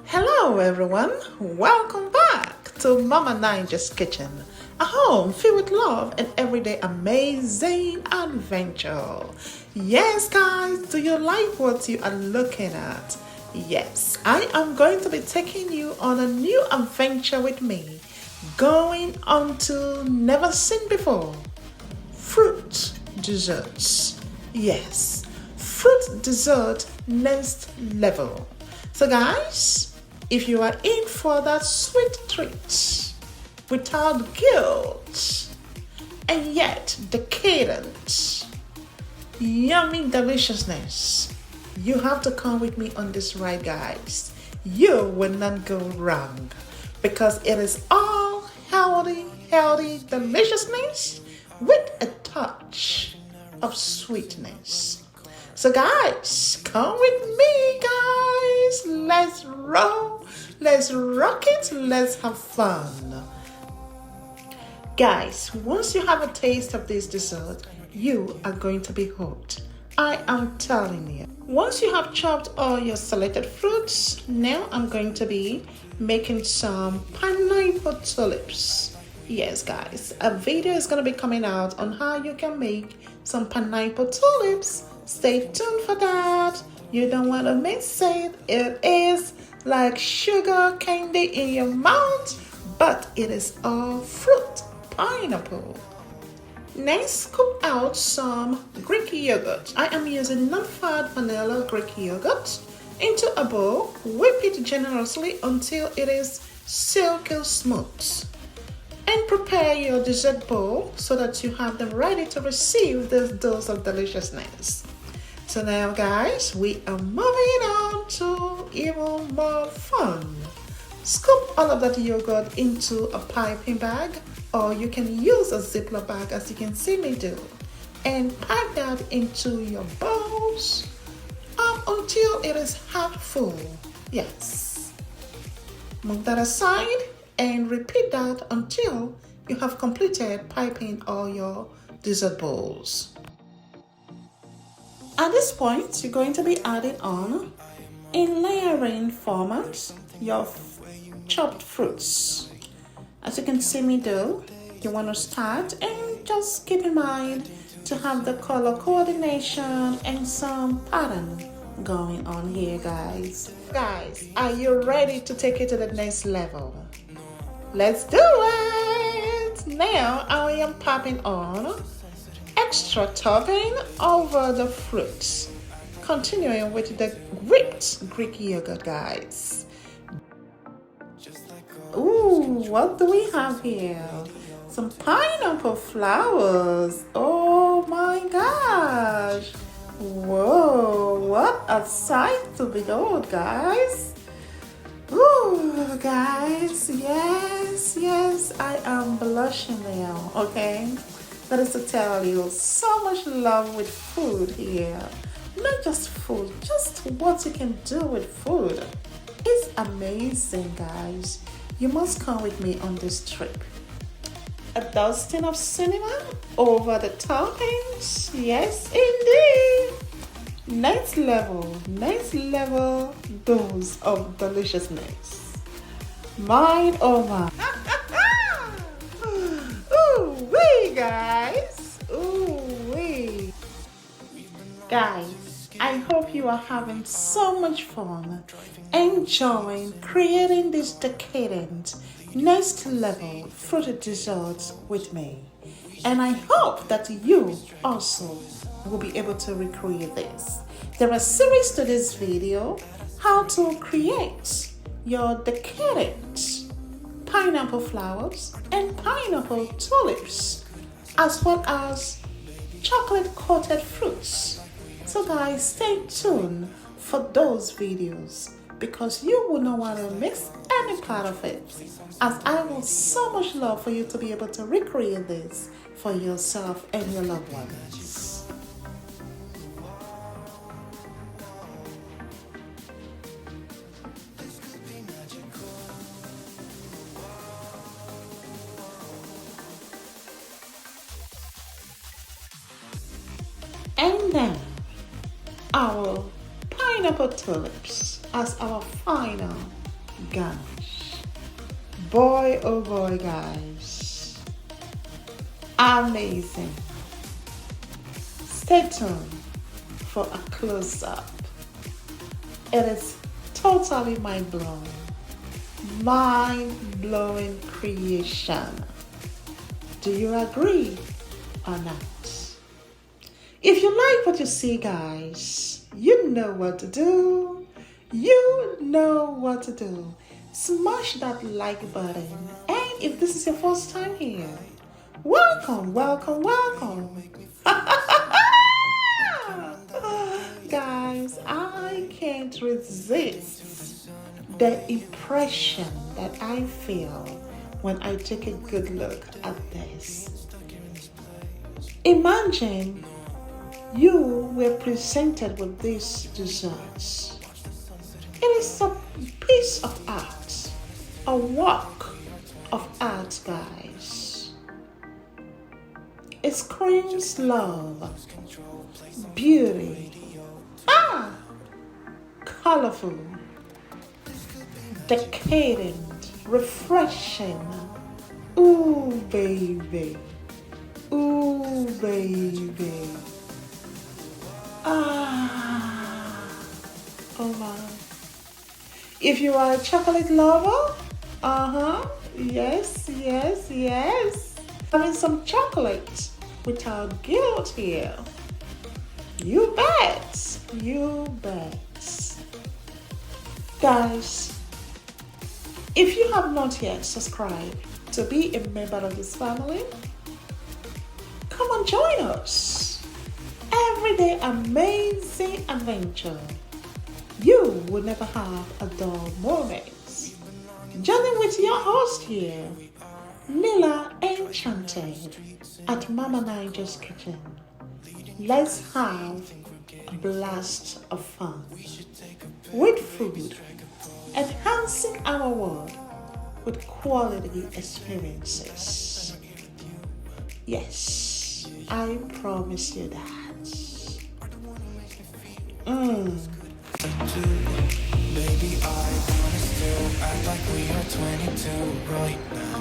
Hello everyone, welcome back to Mama Ninja's Kitchen, a home filled with love and everyday amazing adventure. Yes guys, do you like what you are looking at? Yes, I am going to be taking you on a new adventure with me, going on to never seen before, fruit desserts. Yes, fruit dessert next level. So guys, if you are in for that sweet treat without guilt and yet decadent, yummy deliciousness, you have to come with me on this ride, guys. You will not go wrong because it is all healthy deliciousness with a touch of sweetness. So guys, come with me, guys. Let's roll, let's rock it, let's have fun. Guys, once you have a taste of this dessert, you are going to be hooked. I am telling you. Once you have chopped all your selected fruits, now I'm going to be making some pineapple tulips. Yes guys, a video is going to be coming out on how you can make some pineapple tulips. Stay tuned for that. You don't want to miss it. It is like sugar candy in your mouth, but it is all fruit, pineapple. Next, scoop out some Greek yogurt. I am using non-fat vanilla Greek yogurt into a bowl. Whip it generously until it is silky smooth. And prepare your dessert bowl so that you have them ready to receive this dose of deliciousness. So now guys, we are moving on to even more fun. Scoop all of that yogurt into a piping bag, or you can use a Ziploc bag as you can see me do, and pack that into your bowls until it is half full. Yes. Move that aside and repeat that until you have completed piping all your dessert bowls. At this point, you're going to be adding on, in layering format, your chopped fruits. As you can see me do, you want to start and just keep in mind to have the color coordination and some pattern going on here, guys. Guys, are you ready to take it to the next level? Let's do it! Now I am popping on extra topping over the fruits, continuing with the whipped Greek yogurt, guys. Ooh, what do we have here? Some pineapple flowers. Oh my gosh! Whoa, what a sight to behold, guys. Ooh, guys, yes, I am blushing now, okay? That is to tell you, so much love with food here. Not just food, just what you can do with food. It's amazing, guys. You must come with me on this trip. A dusting of cinnamon over the toppings. Yes, indeed. Next level dose of deliciousness. Mine, oh my. Ooh wee, guys. Ooh wee. Guys, I hope you are having so much fun enjoying creating this decadent next level fruit desserts with me. And I hope that you also will be able to recreate this. There are series to this video, how to create your decadent pineapple flowers and pineapple tulips, as well as chocolate coated fruits. So guys, stay tuned for those videos because you will not want to miss any part of it, as I would so much love for you to be able to recreate this for yourself and your loved ones. And then our pineapple tulips as our final garnish. Boy, oh boy, guys. Amazing. Stay tuned for a close-up. It is totally mind-blowing. Mind-blowing creation. Do you agree or not? If you like what you see, guys, you know what to do. You know what to do. Smash that like button. And if this is your first time here, welcome, welcome, welcome. Guys, I can't resist the impression that I feel when I take a good look at this. Imagine you were presented with these desserts. It is a piece of art, a work of art, guys. It screams love, beauty, colorful, decadent, refreshing. Ooh, baby. Ooh, baby. Oh my. If you are a chocolate lover, yes, yes, yes. Having some chocolate without guilt here. You bet. You bet. Guys, if you have not yet subscribed to be a member of this family, come and join us. Everyday amazing adventure. You will never have a dull moment. Journey with your host here, Nila Enchanted, at Mama Niger's Kitchen. Let's have a blast of fun with food, enhancing our world with quality experiences. Yes, I promise you that. Baby, I wanna still act like we are 22 right now.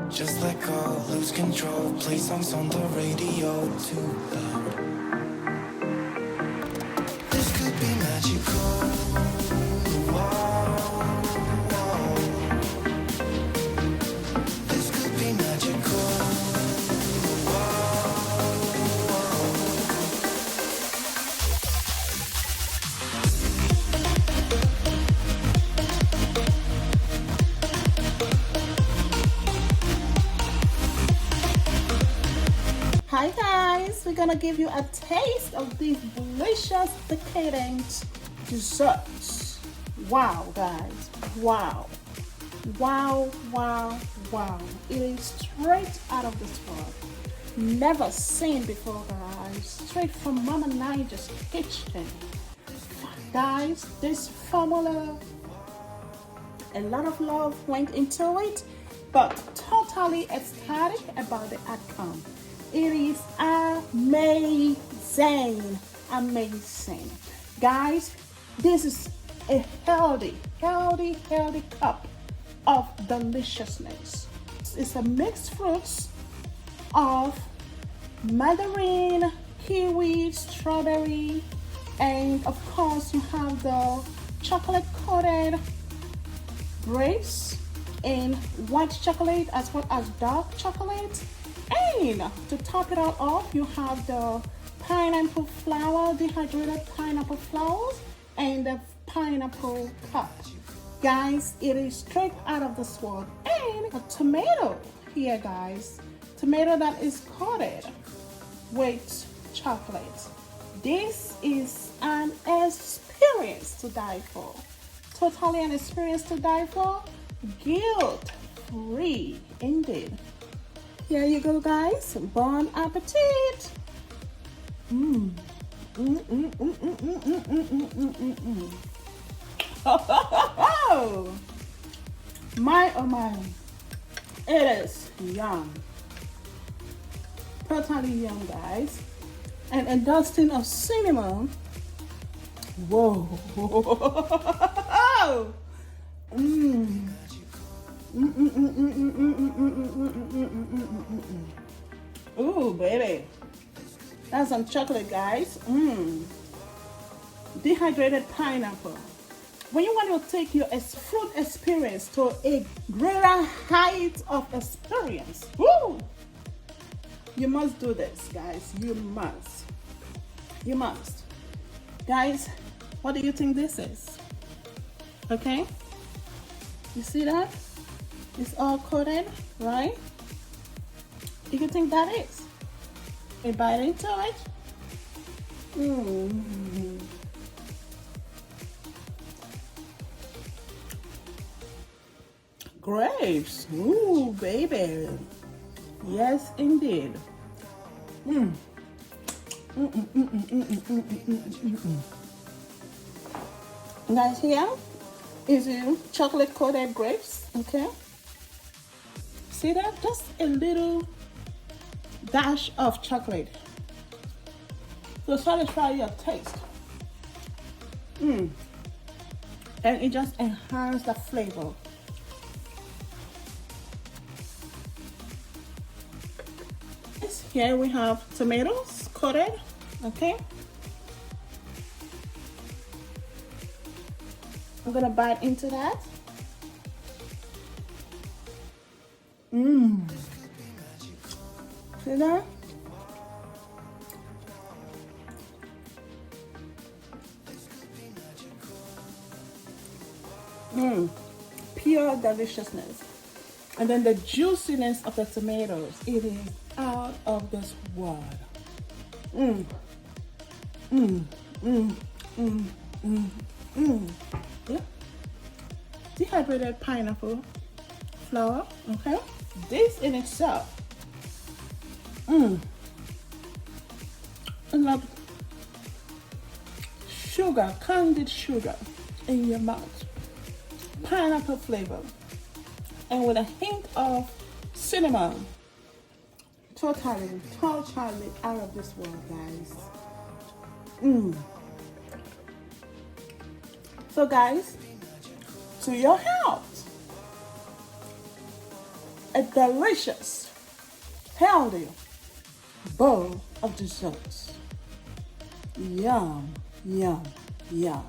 Just let go, lose control, play songs on the radio too loud. This could be magical. Whoa, whoa. This could be magical. Hi guys, we're gonna give you a taste of these delicious decadent desserts. Wow guys, wow. Wow, wow, wow. It is straight out of this world. Never seen before guys. Straight from Mama Niger's kitchen. Guys, this formula, a lot of love went into it, but totally ecstatic about the outcome. It is amazing, amazing. Guys, this is a healthy cup of deliciousness. It's a mixed fruits of mandarin, kiwi, strawberry, and of course you have the chocolate coated grapes in white chocolate as well as dark chocolate. And to top it all off, you have the pineapple flower, dehydrated pineapple flowers, and the pineapple cup. Guys, it is straight out of this world. And a tomato here, guys. Tomato that is coated with chocolate. This is an experience to die for. Totally an experience to die for. Guilt free indeed. Here you go, guys. Bon appetit. Oh, my oh my, it is yum. Totally yum, guys. And a dusting of cinnamon. Whoa. Ooh, baby. That's some chocolate, guys. Dehydrated pineapple. When you want to take your fruit experience to a greater height of experience, woo, you must do this, guys. You must. You must. Guys, what do you think this is? Okay? You see that? It's all coated, right? What do you think that is? We bite into it. Grapes. Ooh, baby. Yes, indeed. Guys, here is chocolate coated grapes. Okay. See that? Just a little dash of chocolate to satisfy your taste. And it just enhances the flavor. Here we have tomatoes coated. Okay. I'm gonna bite into that. See that? Pure deliciousness. And then the juiciness of the tomatoes. It is out of this world. Yeah. Dehydrated pineapple flour. Okay. This in itself. And like sugar, candied sugar in your mouth. Pineapple flavor. And with a hint of cinnamon. Totally out of this world, guys. So, guys, to your health, a delicious, healthy bowl of desserts. Yum, yum, yum.